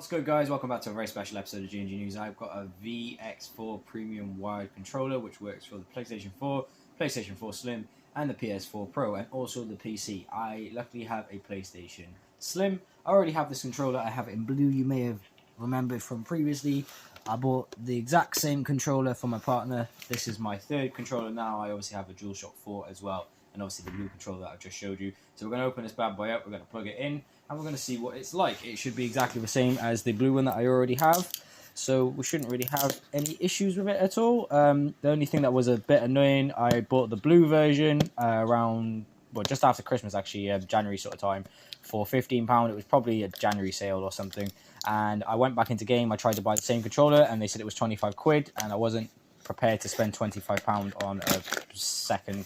What's good, guys? Welcome back to a very special episode of G&G News. I've got a VX4 premium wired controller which works for the PlayStation 4, PlayStation 4 Slim and the PS4 Pro and also the PC. I luckily have a PlayStation Slim. I already have this controller. I have it in blue. You may have remembered from previously. I bought the exact same controller for my partner. This is my third controller now. I obviously have a DualShock 4 as well, and obviously the blue controller that I've just showed you. So we're going to open this bad boy up, we're going to plug it in, and we're going to see what it's like. It should be exactly the same as the blue one that I already have, so we shouldn't really have any issues with it at all. The only thing that was a bit annoying, I bought the blue version around, well, just after Christmas actually, January sort of time, for £15. It was probably a January sale or something, and I went back into game, I tried to buy the same controller, and they said it was 25 quid, and I wasn't prepared to spend £25 on a second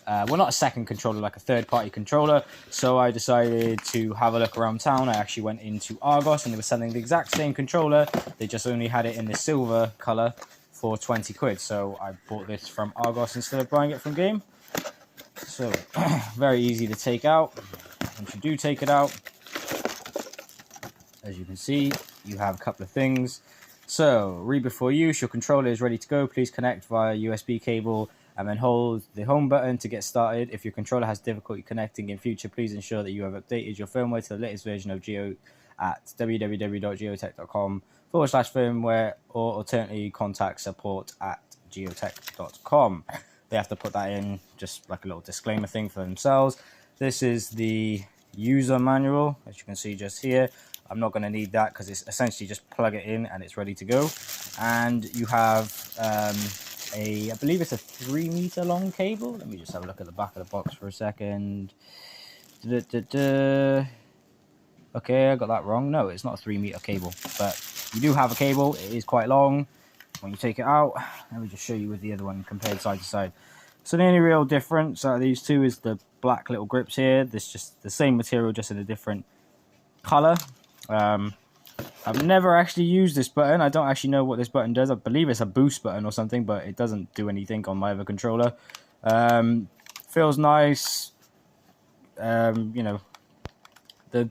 well, not a second controller, like a third-party controller. So I decided to have a look around town. I actually went into Argos and they were selling the exact same controller. They just only had it in the silver color for 20 quid. So I bought this from Argos instead of buying it from Game. So very easy to take out. Once you do take it out, as you can see, you have a couple of things. So, read before use, your controller is ready to go. Please connect via USB cable and then hold the home button to get started. If your controller has difficulty connecting in future, please ensure that you have updated your firmware to the latest version of Geo at www.gioteck.com/firmware, or alternately contact support at gioteck.com. They have to put that in, just like a little disclaimer thing for themselves. This is the user manual, as you can see just here. I'm not going to need that because it's essentially just plug it in and it's ready to go. And you have I believe it's a 3-meter long cable. Let me just have a look at the back of the box for a second. Okay, I got that wrong. No, it's not a 3-meter cable, but you do have a cable. It is quite long. When you take it out, let me just show you with the other one compared side to side. So the only real difference out of these two is the black little grips here. This just the same material, just in a different color. I've never actually used this button. I don't actually know what this button does. I believe it's a boost button or something, but it doesn't do anything on my other controller. Feels nice. You know, the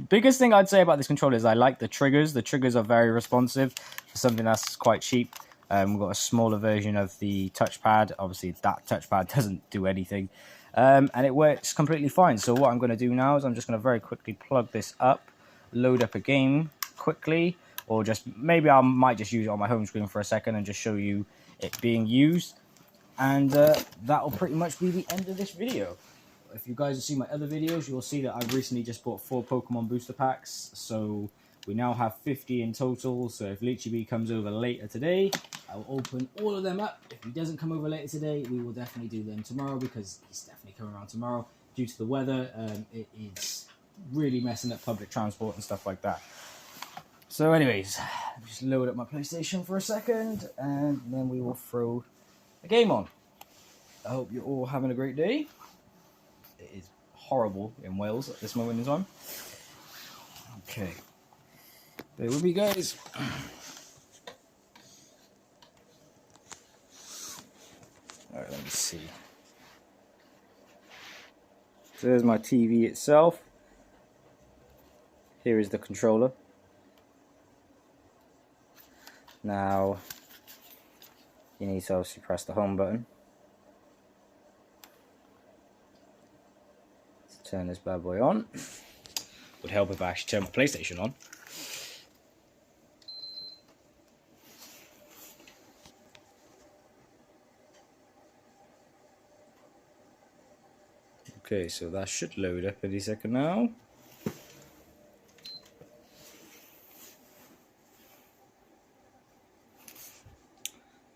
biggest thing I'd say about this controller is I like the triggers. The triggers are very responsive for something that's quite cheap. We've got a smaller version of the touchpad. Obviously, that touchpad doesn't do anything. And it works completely fine. So what I'm going to do now is I'm just going to very quickly plug this up, load up a game quickly, or just maybe I might just use it on my home screen for a second and just show you it being used. And that'll pretty much be the end of this video. If you guys have seen my other videos, you'll see that I've recently just bought 4 Pokemon booster packs. So we now have 50 in total. So if Leechy comes over later today, I'll open all of them up. If he doesn't come over later today, we will definitely do them tomorrow, because he's definitely coming around tomorrow. Due to the weather, it is really messing up public transport and stuff like that. So anyways, just load up my PlayStation for a second, and then we will throw a game on. I hope you're all having a great day. It is horrible in Wales at this moment in time. Okay. Bear with me, guys. Alright, let me see. So there's my TV itself. Here is the controller. Now, you need to obviously press the home button to turn this bad boy on. Would help if I actually turn my PlayStation on. Okay, so that should load up any second now.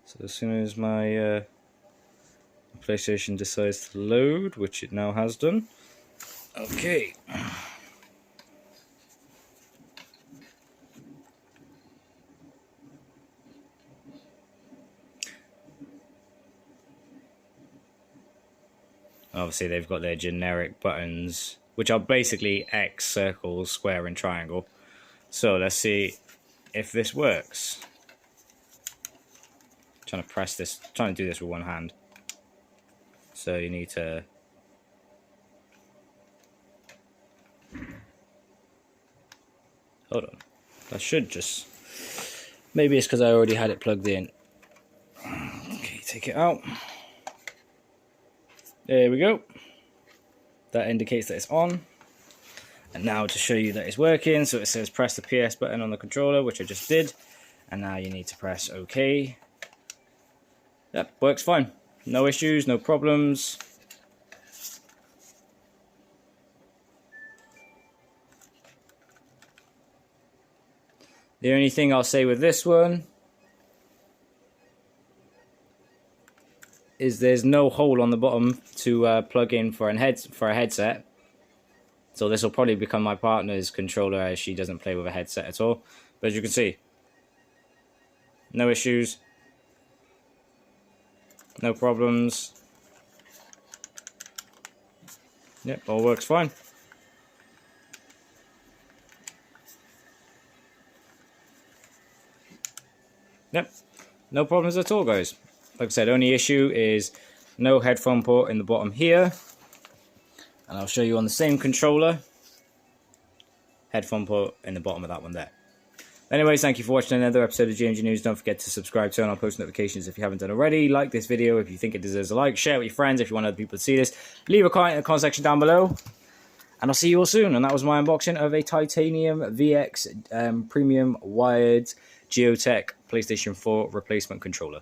So as soon as my PlayStation decides to load, which it now has done. Okay. Obviously they've got their generic buttons, which are basically X, circle, square and triangle. So let's see if this works. Trying to do this with one hand. So you need to hold on. That should just... Maybe it's because I already had it plugged in. Okay, take it out. There we go. That indicates that it's on. And now to show you that it's working, so it says press the PS button on the controller, which I just did. And now you need to press OK. Yep, works fine. No issues, no problems. The only thing I'll say with this one is there's no hole on the bottom to plug in for a headset. So this will probably become my partner's controller, as she doesn't play with a headset at all. But as you can see, no issues, no problems. Yep, all works fine. Yep, no problems at all, guys. Like I said, only issue is no headphone port in the bottom here. And I'll show you on the same controller, headphone port in the bottom of that one there. Anyways, thank you for watching another episode of GMG News. Don't forget to subscribe, turn on post notifications if you haven't done already. Like this video if you think it deserves a like. Share it with your friends if you want other people to see this. Leave a comment in the comment section down below. And I'll see you all soon. And that was my unboxing of a titanium VX premium wired Gioteck PlayStation 4 replacement controller.